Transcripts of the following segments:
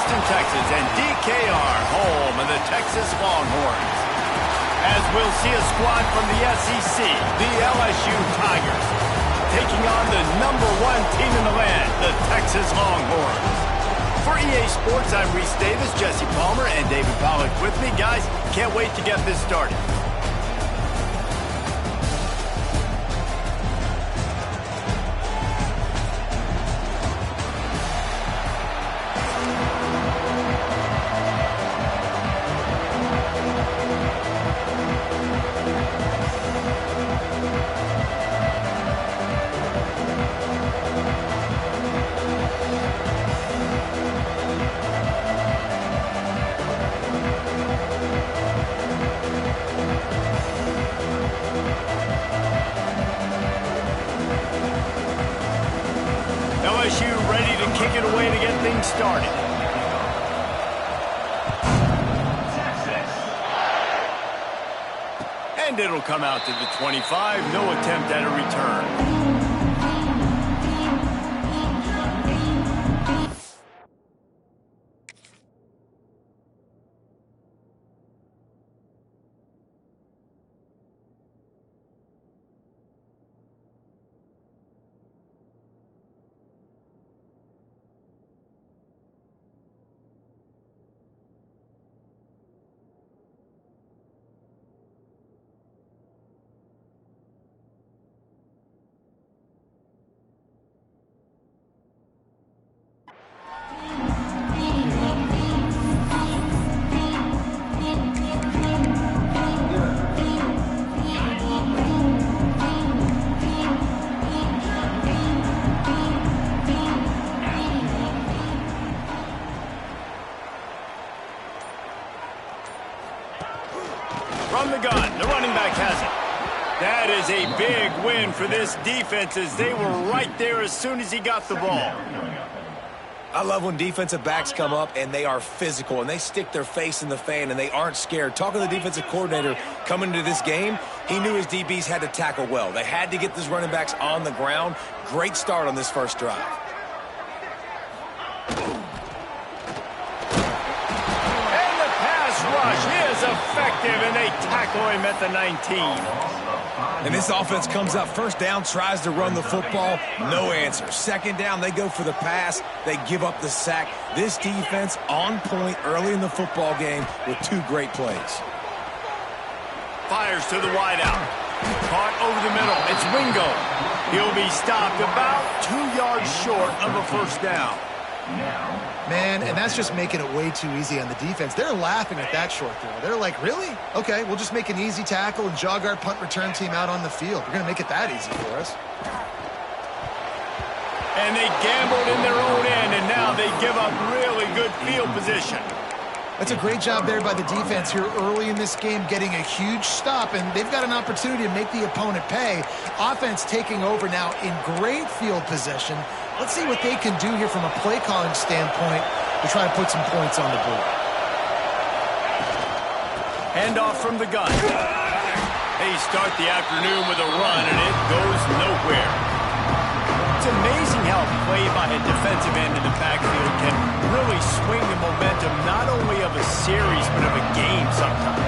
Houston, Texas, and DKR, home of the Texas Longhorns. As we'll see a squad from the SEC, the LSU Tigers, taking on the #1 team in the land, the Texas Longhorns. For EA Sports, I'm Reese Davis, Jesse Palmer, and David Pollack with me. Guys, can't wait to get this started. LSU ready to kick it away to get things started. And it'll come out to the 25. No attempt at a return. From the gun, the running back has it. That is a big win for this defense as they were right there as soon as he got the ball. I love when defensive backs come up and they are physical and they stick their face in the fan and they aren't scared. Talking to the defensive coordinator coming into this game, he knew his DBs had to tackle well. They had to get these running backs on the ground. Great start on this first drive. Rush is effective, and they tackle him at the 19. And this offense comes up first down, tries to run the football, no answer. Second down, they go for the pass, they give up the sack. This defense on point early in the football game with two great plays. Fires to the wideout. Caught over the middle. It's Wingo. He'll be stopped about 2 yards short of a first down. Man, and that's just making it way too easy on the defense. They're laughing at that short throw. They're like, really? Okay, we'll just make an easy tackle and jog our punt return team out on the field. We're going to make it that easy for us. And they gambled in their own end, and now they give up really good field position. That's a great job there by the defense here early in this game, getting a huge stop, and they've got an opportunity to make the opponent pay. Offense taking over now in great field possession. Let's see what they can do here from a play calling standpoint to try to put some points on the board. Handoff from the gun. They start the afternoon with a run, and it goes nowhere. It's amazing how a play by a defensive end in the backfield can really swing the momentum not only of a series but of a game sometimes.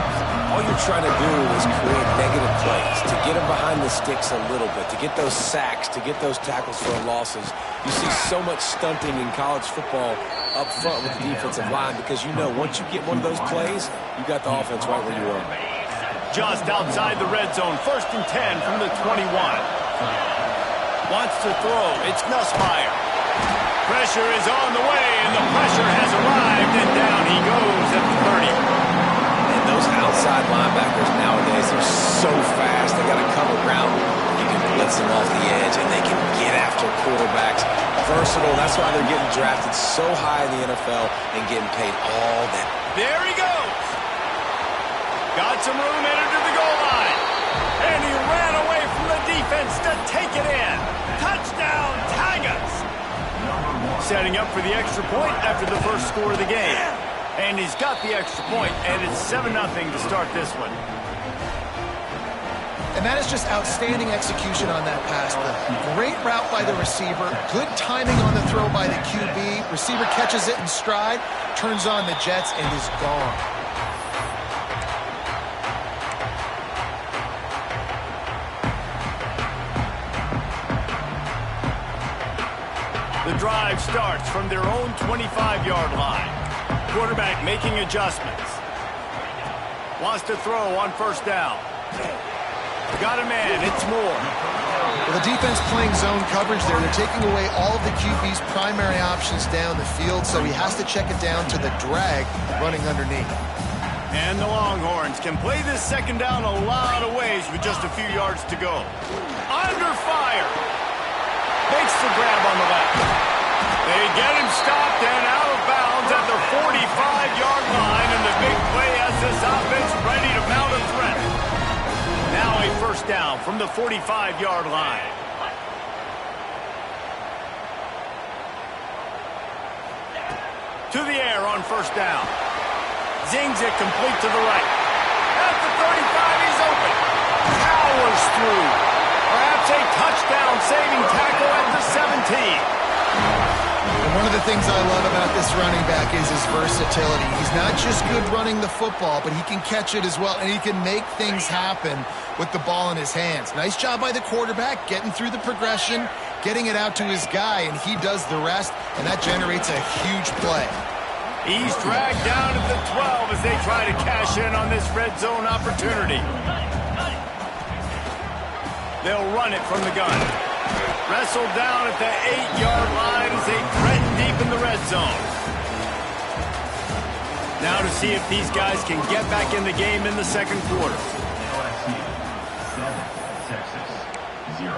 All you're trying to do is create negative plays, to get them behind the sticks a little bit, to get those sacks, to get those tackles for losses. You see so much stunting in college football up front with the defensive line because you know once you get one of those plays, you got the offense right where you want them. Just outside the red zone, 1st and 10 from the 21. Wants to throw, it's Nussmeier. Pressure is on the way, and the pressure has arrived, and down he goes at the 30. Those outside linebackers nowadays, they're so fast. They got to cover ground. You can blitz them off the edge, and they can get after quarterbacks. Versatile. That's why they're getting drafted so high in the NFL and getting paid all that. There he goes. Got some room headed to the goal line. And he ran away from the defense to take it in. Touchdown, Tigers. Setting up for the extra point after the first score of the game. And he's got the extra point, and it's 7-0 to start this one. And that is just outstanding execution on that pass play. Great route by the receiver, good timing on the throw by the QB. Receiver catches it in stride, turns on the jets, and is gone. The drive starts from their own 25-yard line. Quarterback making adjustments. Wants to throw on first down. Got a man, it's Moore. Well, the defense playing zone coverage there. They're taking away all of the QB's primary options down the field, so he has to check it down to the drag running underneath. And the Longhorns can play this second down a lot of ways with just a few yards to go. Under fire. Makes the grab on the left. They get him stopped and out of bounds at the 45-yard line, and the big play has this offense ready to mount a threat. Now a first down from the 45-yard line. To the air on first down. Zings it complete to the right. At the 35, he's open. Powers through. Perhaps a touchdown-saving tackle at the 17. And one of the things I love about this running back is his versatility. He's not just good running the football, but he can catch it as well, and he can make things happen with the ball in his hands. Nice job by the quarterback, getting through the progression, getting it out to his guy, and he does the rest, and that generates a huge play. He's dragged down at the 12 as they try to cash in on this red zone opportunity. They'll run it from the gun. Wrestled down at the 8-yard line as they threaten deep in the red zone. Now to see if these guys can get back in the game in the second quarter. LSU 7, Texas 0.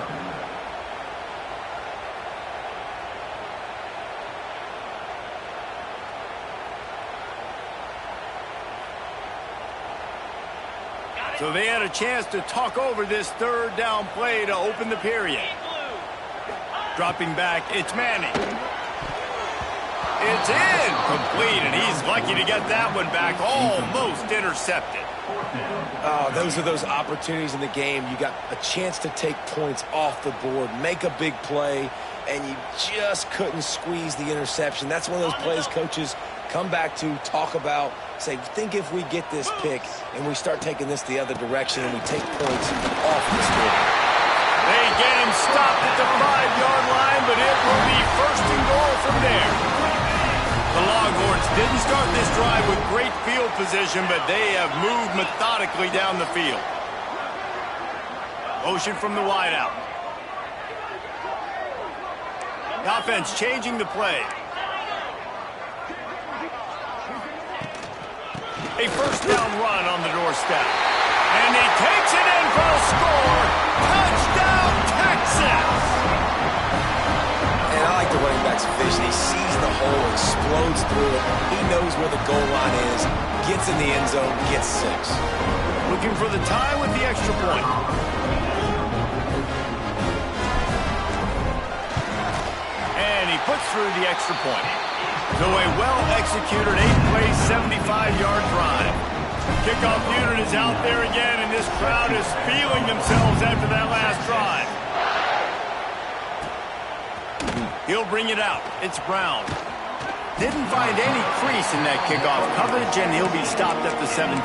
So they had a chance to talk over this third down play to open the period. Dropping back, it's Manning. It's in, complete, and he's lucky to get that one back, almost intercepted. Oh, those are those opportunities in the game. You got a chance to take points off the board, make a big play, and you just couldn't squeeze the interception. That's one of those plays coaches come back to, talk about, say, think if we get this pick and we start taking this the other direction and we take points off the score. They get him stopped at the 5-yard line, but it will be first and goal from there. The Longhorns didn't start this drive with great field position, but they have moved methodically down the field. Motion from the wideout. The offense changing the play. A first down run on the doorstep. And he takes it in for a score. Touchdown, Texas! And I like the running back's vision. He sees the hole, explodes through it. He knows where the goal line is, gets in the end zone, gets 6. Looking for the tie with the extra point. And he puts through the extra point. So a well-executed 8-play, 75-yard drive. Kickoff unit is out there again, and this crowd is feeling themselves after that last drive. He'll bring it out. It's Brown. Didn't find any crease in that kickoff coverage, and he'll be stopped at the 17.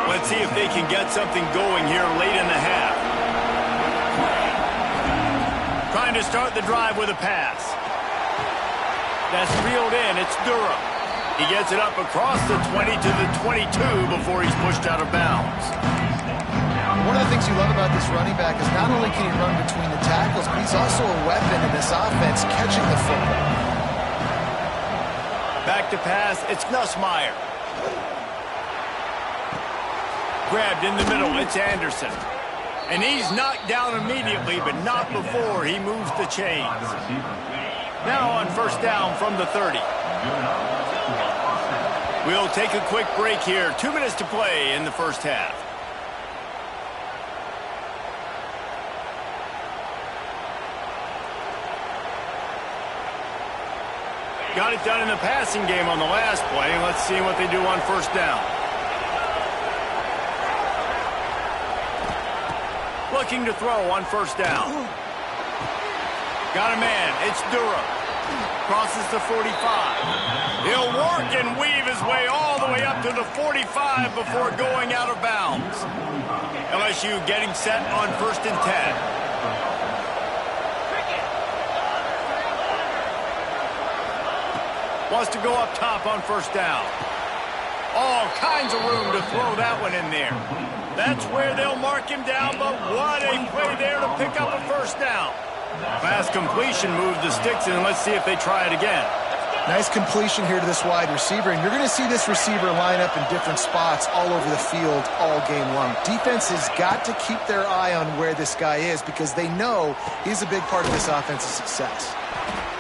Let's see if they can get something going here late in the half. Trying to start the drive with a pass. That's reeled in. It's Durham. He gets it up across the 20 to the 22 before he's pushed out of bounds. One of the things you love about this running back is not only can he run between the tackles, but he's also a weapon in this offense catching the football. Back to pass. It's Nussmeier. Grabbed in the middle. It's Anderson. And he's knocked down immediately, but not before he moves the chains. Now on first down from the 30. We'll take a quick break here. 2 minutes to play in the first half. Got it done in the passing game on the last play. Let's see what they do on first down. Looking to throw on first down. Got a man. It's Durham. Crosses the 45. He'll work and weave his way all the way up to the 45 before going out of bounds. LSU getting set on 1st and 10. Wants to go up top on first down. All kinds of room to throw that one in there. That's where they'll mark him down, but what a play there to pick up a first down. Fast completion moved the sticks, and let's see if they try it again. Nice completion here to this wide receiver, and you're going to see this receiver line up in different spots all over the field all game long. Defense has got to keep their eye on where this guy is because they know he's a big part of this offense's success.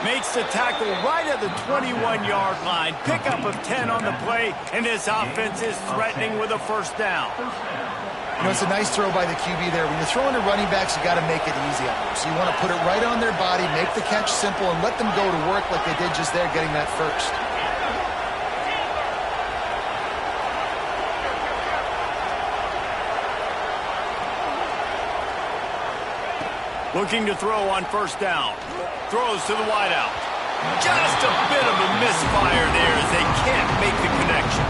Makes the tackle right at the 21-yard line. Pickup of 10 on the play, and this offense is threatening with a first down. You know, it's a nice throw by the QB there. When you're throwing to running backs, you got to make it easy on them. So you want to put it right on their body, make the catch simple, and let them go to work like they did just there, getting that first. Looking to throw on first down. Throws to the wideout. Just a bit of a misfire there as they can't make the connection.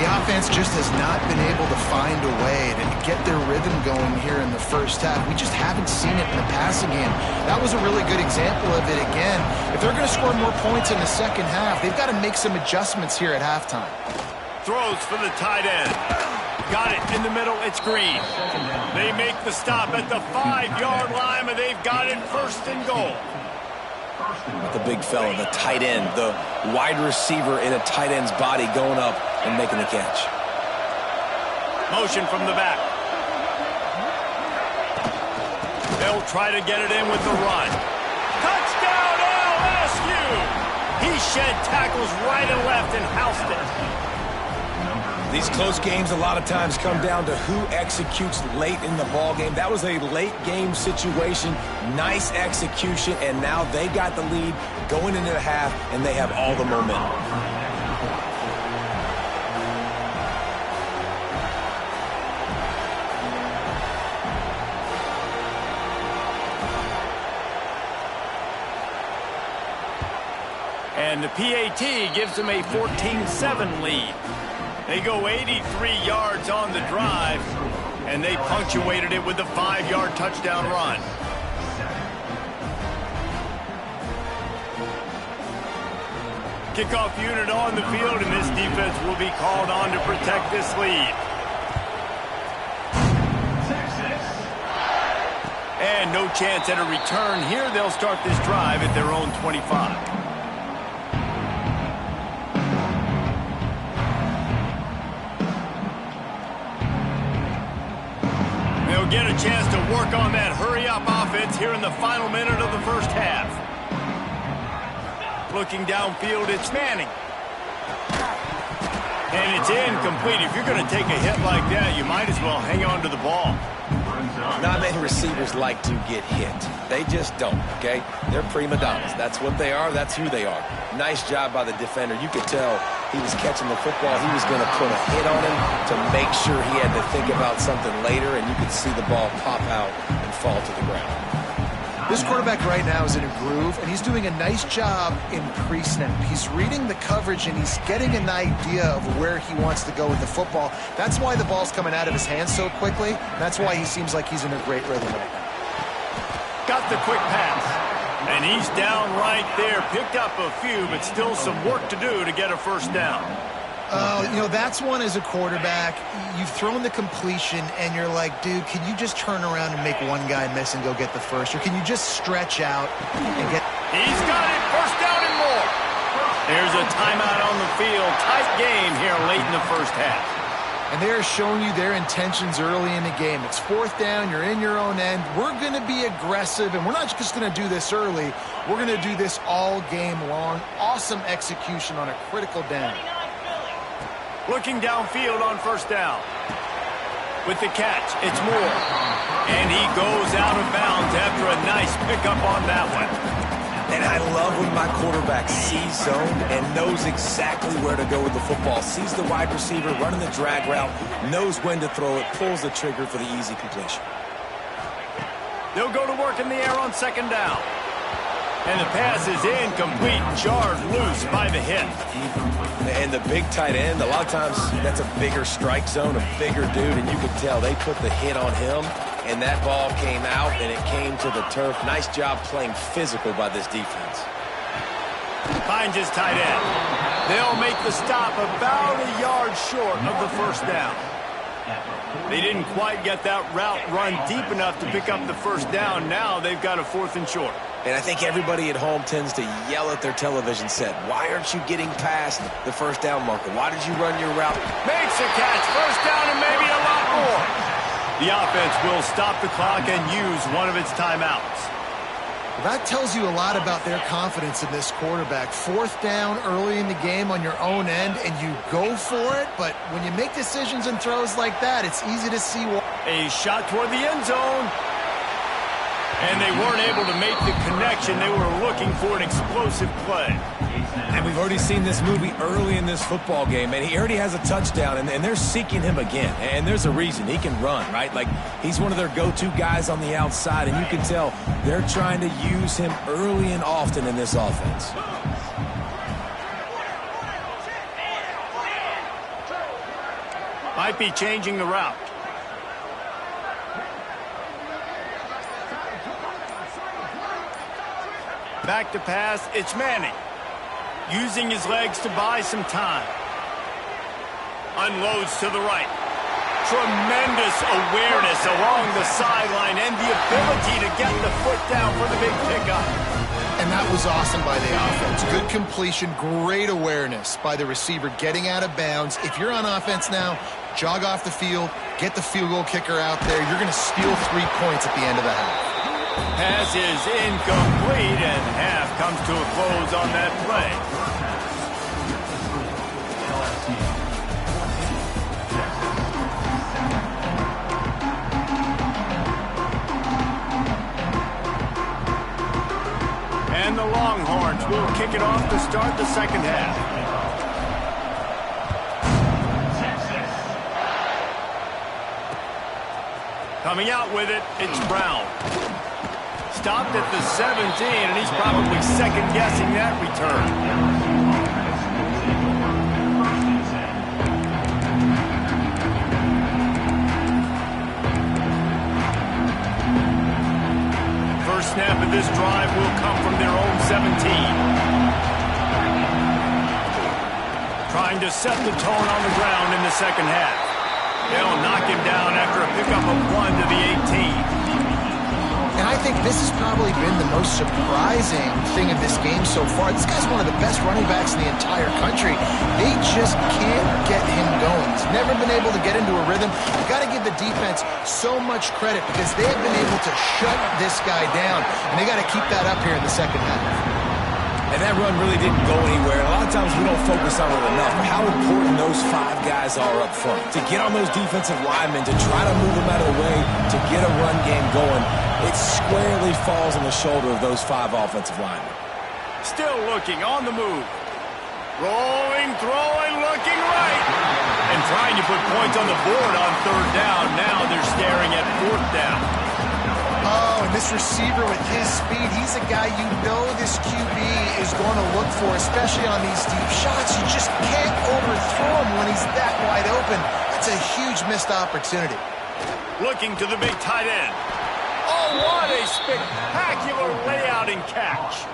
The offense just has not been able to find a way to get their rhythm going here in the first half. We just haven't seen it in the passing game. That was a really good example of it again. If they're going to score more points in the second half, they've got to make some adjustments here at halftime. Throws for the tight end. Got it in the middle. It's Green. They make the stop at the 5-yard line, and they've got it 1st and goal. The big fella, the tight end, the wide receiver in a tight end's body going up and making the catch. Motion from the back. They'll try to get it in with the run. Touchdown LSU! He shed tackles right and left and housed it. These close games a lot of times come down to who executes late in the ball game. That was a late game situation. Nice execution, and now they got the lead going into the half, and they have all the momentum. And the PAT gives them a 14-7 lead. They go 83 yards on the drive, and they punctuated it with a 5-yard touchdown run. Kickoff unit on the field, and this defense will be called on to protect this lead. And no chance at a return here. They'll start this drive at their own 25. Get a chance to work on that hurry-up offense here in the final minute of the first half. Looking downfield, it's Manning. And it's incomplete. If you're going to take a hit like that, you might as well hang on to the ball. Not many receivers like to get hit. They just don't, okay? They're prima donnas. That's what they are. That's who they are. Nice job by the defender. You could tell he was catching the football. He was going to put a hit on him to make sure he had to think about something later, and you could see the ball pop out and fall to the ground. This quarterback right now is in a groove, and he's doing a nice job in pre-snap. He's reading the coverage, and he's getting an idea of where he wants to go with the football. That's why the ball's coming out of his hands so quickly. That's why he seems like he's in a great rhythm right now. Got the quick pass, and he's down right there. Picked up a few, but still some work to do to get a first down. You know, that's one as a quarterback. You've thrown the completion, and you're like, dude, can you just turn around and make one guy miss and go get the first? Or can you just stretch out and get... He's got it. First down and more. There's a timeout on the field. Tight game here late in the first half. And they're showing you their intentions early in the game. It's 4th down. You're in your own end. We're going to be aggressive, and we're not just going to do this early. We're going to do this all game long. Awesome execution on a critical down. Looking downfield on first down. With the catch, it's Moore. And he goes out of bounds after a nice pickup on that one. And I love when my quarterback sees zone and knows exactly where to go with the football. Sees the wide receiver running the drag route, knows when to throw it, pulls the trigger for the easy completion. They'll go to work in the air on second down. And the pass is incomplete, jarred loose by the hit. And the big tight end, a lot of times that's a bigger strike zone, a bigger dude, and you could tell they put the hit on him, and that ball came out, and it came to the turf. Nice job playing physical by this defense. Finds his tight end. They'll make the stop about a yard short of the first down. They didn't quite get that route run deep enough to pick up the first down. Now they've got a 4th and short. And I think everybody at home tends to yell at their television set. Why aren't you getting past the first down marker? Why did you run your route? Makes a catch. First down and maybe a lot more. The offense will stop the clock and use one of its timeouts. That tells you a lot about their confidence in this quarterback. 4th down early in the game on your own end, and you go for it. But when you make decisions and throws like that, it's easy to see why. A shot toward the end zone. And they weren't able to make the connection. They were looking for an explosive play. And we've already seen this movie early in this football game, and he already has a touchdown, and they're seeking him again. And there's a reason. He can run, right? Like, he's one of their go-to guys on the outside, and you can tell they're trying to use him early and often in this offense. Might be changing the route. Back to pass, it's Manning. Using his legs to buy some time. Unloads to the right. Tremendous awareness along the sideline and the ability to get the foot down for the big pickup. And that was awesome by the offense. Good completion, great awareness by the receiver getting out of bounds. If you're on offense now, jog off the field, get the field goal kicker out there. You're going to steal 3 points at the end of the half. Pass is incomplete, and half comes to a close on that play. And the Longhorns will kick it off to start the second half. Coming out with it, it's Brown. Stopped at the 17, and he's probably second-guessing that return. First snap of this drive will come from their own 17. Trying to set the tone on the ground in the second half. They'll knock him down after a pickup of 1 to the 18. And I think this has probably been the most surprising thing of this game so far. This guy's one of the best running backs in the entire country. They just can't get him going. He's never been able to get into a rhythm. You've got to give the defense so much credit because they have been able to shut this guy down. And they got to keep that up here in the second half. And that run really didn't go anywhere. And a lot of times we don't focus on it enough. But how important those 5 guys are up front. To get on those defensive linemen, to try to move them out of the way, to get a run game going, it squarely falls on the shoulder of those 5 offensive linemen. Still looking on the move. Rolling, throwing, looking right. And trying to put points on the board on third down. Now they're staring at fourth down. Oh, and this receiver with his speed, he's a guy you know this QB is going to look for, especially on these deep shots. You just can't overthrow him when he's that wide open. That's a huge missed opportunity. Looking to the big tight end. Oh, what a spectacular layout and catch.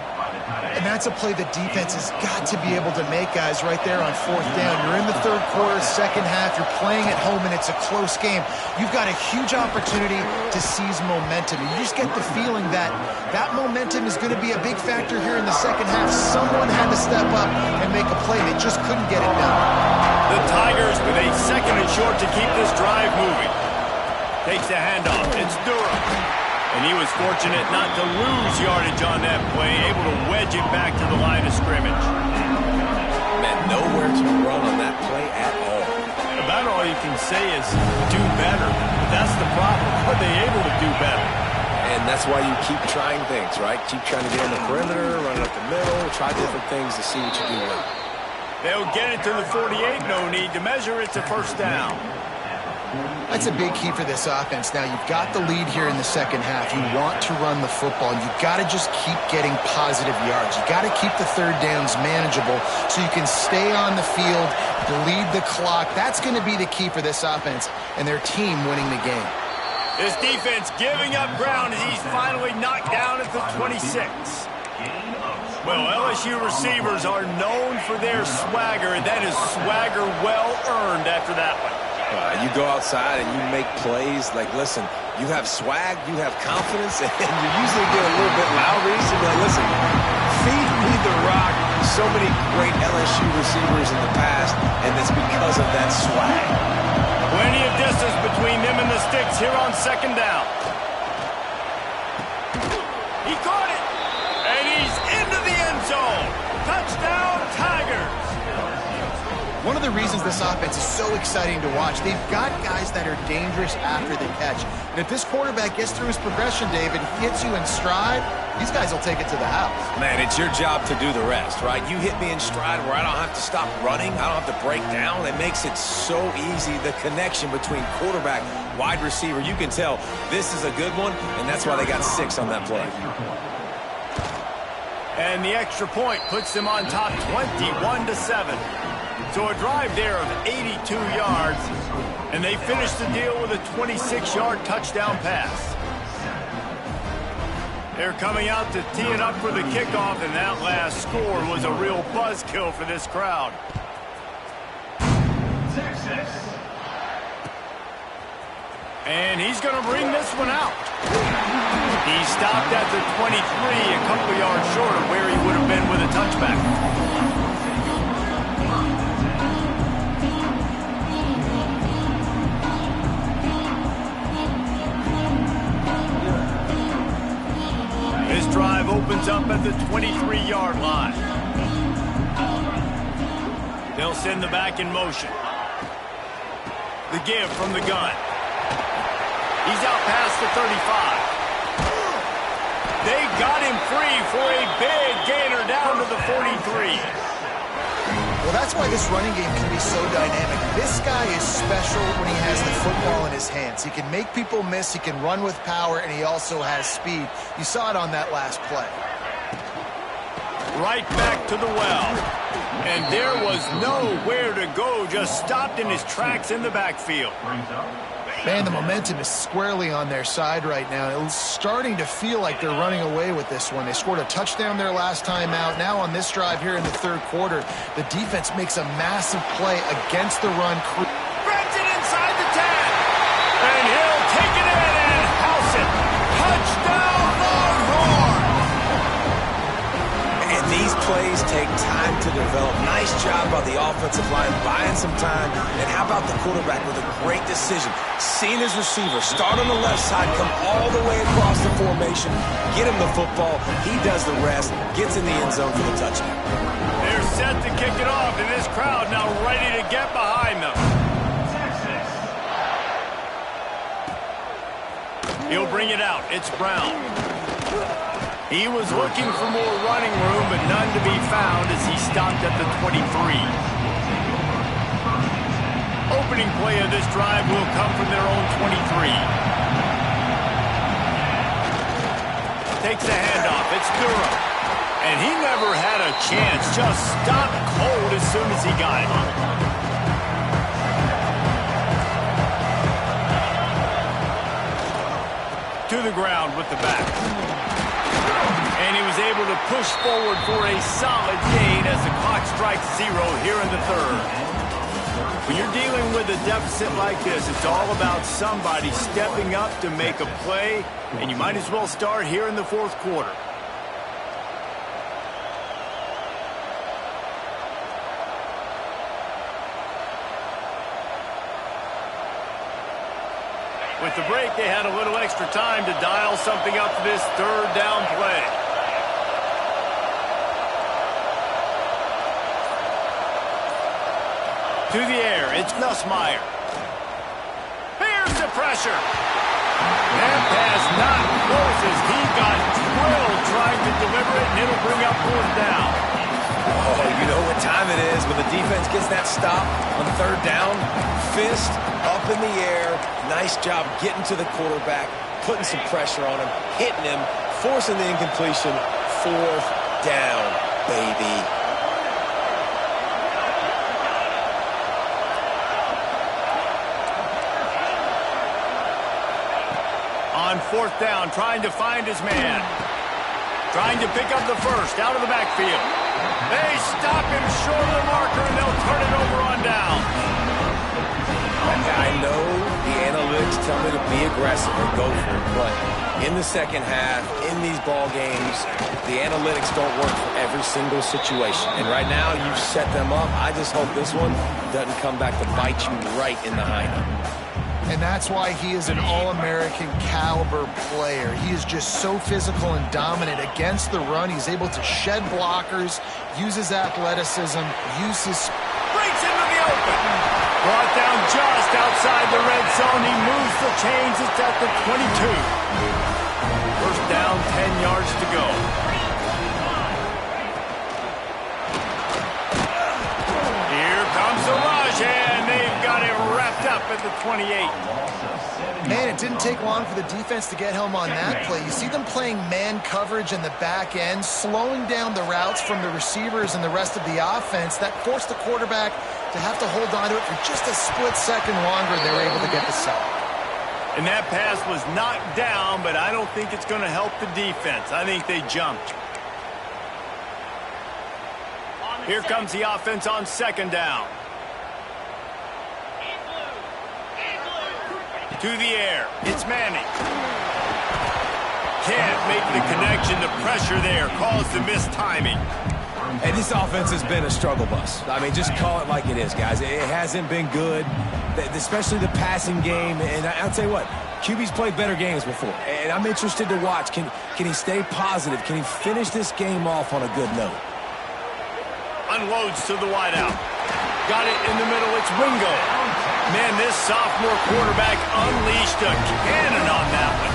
And that's a play the defense has got to be able to make, guys, right there on fourth down. You're in the third quarter, second half. You're playing at home, and it's a close game. You've got a huge opportunity to seize momentum. And you just get the feeling that that momentum is going to be a big factor here in the second half. Someone had to step up and make a play. They just couldn't get it done. The Tigers with a second and short to keep this drive moving. Takes the handoff. It's Durham. And he was fortunate not to lose yardage on that play, able to wedge it back to the line of scrimmage. Man, nowhere to run on that play at all. About all you can say is do better. But that's the problem. Are they able to do better? And that's why you keep trying things, right? Keep trying to get on the perimeter, run it up the middle, try different things to see what you do well. They'll get it to the 48. No need to measure. It's a first down. That's a big key for this offense. Now, you've got the lead here in the second half. You want to run the football. You've got to just keep getting positive yards. You've got to keep the third downs manageable so you can stay on the field, bleed the clock. That's going to be the key for this offense and their team winning the game. This defense giving up ground as he's finally knocked down at the 26. Well, LSU receivers are known for their swagger, and that is swagger well earned after that one. You go outside and you make plays. Like, listen, you have swag, you have confidence, and you usually get a little bit louder. So like, listen, feed me the rock. So many great LSU receivers in the past, and it's because of that swag. Plenty of distance between them and the sticks here on second down. He caught it, and he's into the end zone. Touchdown, Tigers. One of the reasons this offense is so exciting to watch, they've got guys that are dangerous after the catch. And if this quarterback gets through his progression, David, hits you in stride, these guys will take it to the house. Man, it's your job to do the rest, right? You hit me in stride where I don't have to stop running. I don't have to break down. It makes it so easy, the connection between quarterback, wide receiver. You can tell this is a good one, and that's why they got 6 on that play. And the extra point puts them on top 21-7. So a drive there of 82 yards, and they finish the deal with a 26-yard touchdown pass. They're coming out to tee it up for the kickoff, and that last score was a real buzzkill for this crowd. And he's going to bring this one out. He stopped at the 23, a couple yards short of where he would have been with a touchback. This drive opens up at the 23-yard line. They'll send the back in motion. The give from the gun. He's out past the 35. They got him free for a big gainer down to the 43. Well, that's why this running game can be so dynamic. This guy is special when he has the football in his hands. He can make people miss, he can run with power, and he also has speed. You saw it on that last play. Right back to the well. And there was nowhere to go, just stopped in his tracks in the backfield. Man, the momentum is squarely on their side right now. It's starting to feel like they're running away with this one. They scored a touchdown their last time out. Now on this drive here in the third quarter, the defense makes a massive play against the run. Spreads it inside the 10. And he'll take it in and house it. Touchdown, Longhorn! And these plays take time to develop. Nice job by the offensive line, buying some time. And how about the quarterback with a great decision? Seeing his receiver start on the left side, come all the way across the formation, get him the football. He does the rest, gets in the end zone for the touchdown. They're set to kick it off, and this crowd now ready to get behind them. He'll bring it out. It's Brown. He was looking for more running room, but none to be found as he stopped at the 23. Opening play of this drive will come from their own 23. Takes the handoff. It's Durham. And he never had a chance. Just stopped cold as soon as he got it. To the ground with the back. And he was able to push forward for a solid gain as the clock strikes 0 here in the third. When you're dealing with a deficit like this, it's all about somebody stepping up to make a play, and you might as well start here in the fourth quarter. With the break, they had a little extra time to dial something up for this third down play. To the air, it's Nussmeier. Here's the pressure. That pass not close as he got drilled trying to deliver it, and it'll bring up fourth down. Oh, you know what time it is when the defense gets that stop on third down. Fist up in the air. Nice job getting to the quarterback, putting some pressure on him, hitting him, forcing the incompletion. 4th down, baby. On 4th down, trying to find his man. Trying to pick up the first out of the backfield. They stop him short of the marker, and they'll turn it over on down. I know the analytics tell me to be aggressive and go for it, but in the second half, in these ball games, the analytics don't work for every single situation. And right now, you've set them up. I just hope this one doesn't come back to bite you right in the hind. And that's why he is an All-American caliber player. He is just so physical and dominant against the run. He's able to shed blockers, use his athleticism, use his... Breaks into the open. Brought down just outside the red zone. He moves the chains. It's at the 22. First down, 10 yards to go. Here comes the rush, and they've got it wrapped up at the 28. Man, it didn't take long for the defense to get home on that play. You see them playing man coverage in the back end, slowing down the routes from the receivers and the rest of the offense. That forced the quarterback to have to hold on to it for just a split second longer, and they were able to get the sack. And that pass was knocked down, but I don't think it's going to help the defense. I think they jumped. Here comes the offense on 2nd down. To the air. It's Manning. Can't make the connection. The pressure there caused the missed timing. Hey, this offense has been a struggle bus. I mean, just call it like it is, guys. It hasn't been good, especially the passing game. And I'll tell you what, QB's played better games before. And I'm interested to watch. Can he stay positive? Can he finish this game off on a good note? Unloads to the wideout. Got it in the middle. It's Wingo. Man, this sophomore quarterback unleashed a cannon on that one.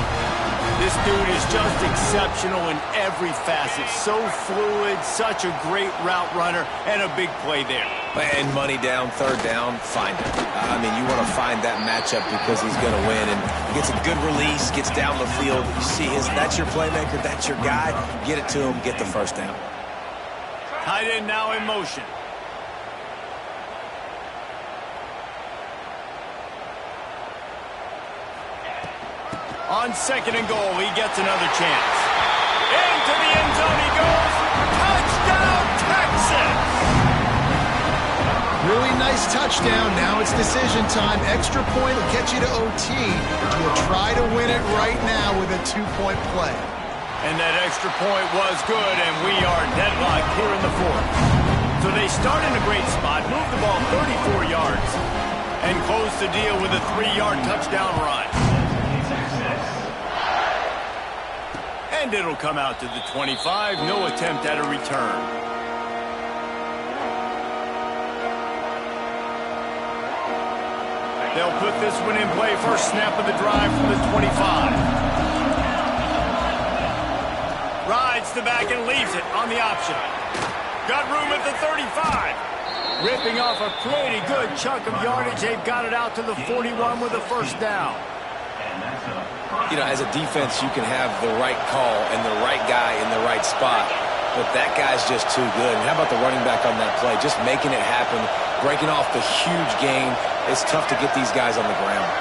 This dude is just exceptional in every facet. So fluid, such a great route runner, and a big play there. And money down, 3rd down, find him. I mean, you want to find that matchup because he's going to win. And he gets a good release, gets down the field. You see that's your playmaker, that's your guy. Get it to him, get the 1st down. Tight end now in motion. On 2nd and goal, he gets another chance. Into the end zone he goes. Touchdown, Texas! Really nice touchdown. Now it's decision time. Extra point will get you to OT. You'll try to win it right now with a 2-point play. And that extra point was good, and we are deadlocked here in the 4th. So they start in a great spot, move the ball 34 yards, and close the deal with a 3-yard touchdown run. And it'll come out to the 25. No attempt at a return. They'll put this one in play. First snap of the drive from the 25. Rides the back and leaves it on the option. Got room at the 35. Ripping off a pretty good chunk of yardage. They've got it out to the 41 with a 1st down. You know, as a defense, you can have the right call and the right guy in the right spot, but that guy's just too good. And how about the running back on that play? Just making it happen, breaking off the huge gain. It's tough to get these guys on the ground.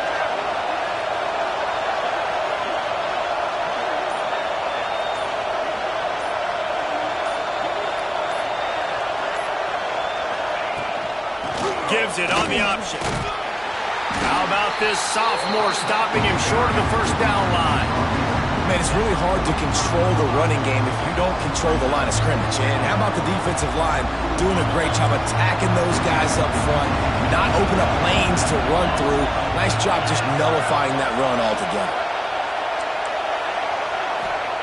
Gives it on the option. How about this sophomore stopping him short of the 1st down line? Man, it's really hard to control the running game if you don't control the line of scrimmage. And how about the defensive line doing a great job attacking those guys up front, not open up lanes to run through. Nice job just nullifying that run altogether.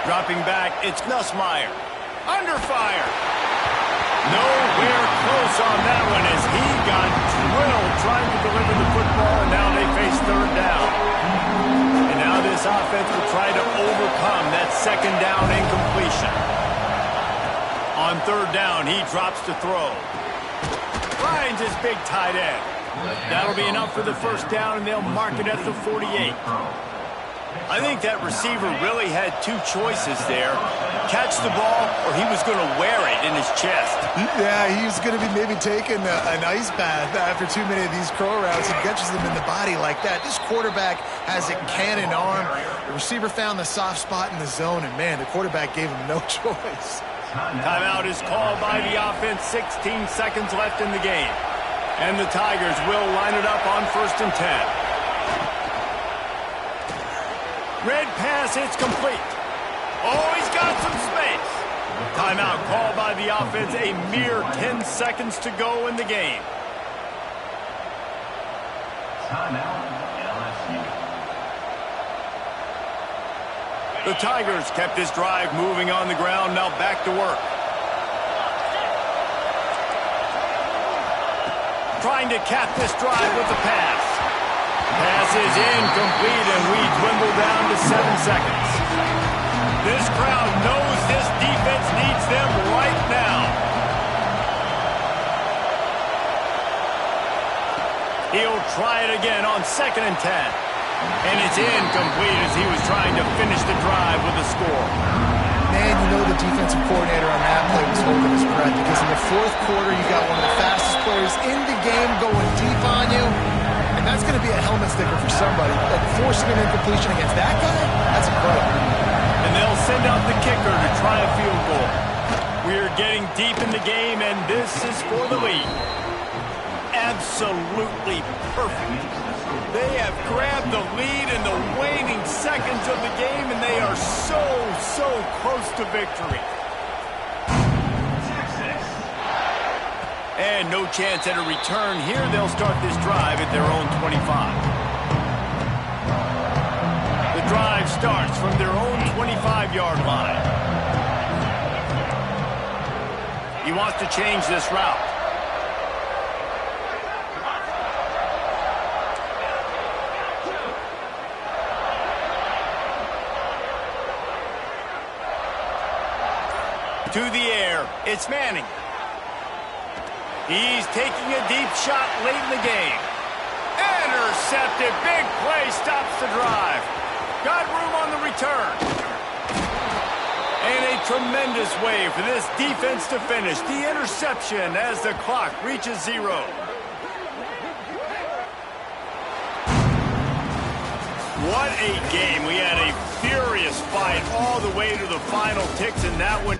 Dropping back, it's Nussmeier. Under fire. Nowhere close on that one as he got drilled trying to deliver the football, and now they face 3rd down. And now this offense will try to overcome that 2nd down incompletion. On 3rd down, he drops to throw. Finds his big tight end. That'll be enough for the first down, and they'll mark it at the 48. I think that receiver really had two choices there. Catch the ball, or he was going to wear it in his chest. Yeah, he was going to be maybe taking an ice bath after too many of these curl routes. He catches them in the body like that. This quarterback has a cannon arm. The receiver found the soft spot in the zone, and, man, the quarterback gave him no choice. Timeout is called by the offense. 16 seconds left in the game. And the Tigers will line it up on 1st and 10. Red pass, it's complete. Oh, he's got some space. Timeout called by the offense. A mere 10 seconds to go in the game. Timeout, LSU. The Tigers kept this drive moving on the ground. Now back to work. Trying to cap this drive with the pass. Pass is incomplete, and we dwindle down to 7 seconds. This crowd knows this defense needs them right now. He'll try it again on 2nd and 10. And it's incomplete as he was trying to finish the drive with a score. Man, you know the defensive coordinator on that play was holding his breath, because in the 4th quarter, you got one of the fastest players in the game going deep on you. And that's going to be a helmet sticker for somebody. Like forcing an incompletion against that guy, that's incredible. And they'll send out the kicker to try a field goal. We're getting deep in the game, and this is for the lead. Absolutely perfect. They have grabbed the lead in the waning seconds of the game, and they are so close to victory. And no chance at a return here. They'll start this drive at their own 25. The drive starts from their own 25-yard line. He wants to change this route. To the air, it's Manning. He's taking a deep shot late in the game. Intercepted. Big play stops the drive. Got room on the return. And a tremendous way for this defense to finish. The interception as the clock reaches 0. What a game. We had a furious fight all the way to the final ticks in that one.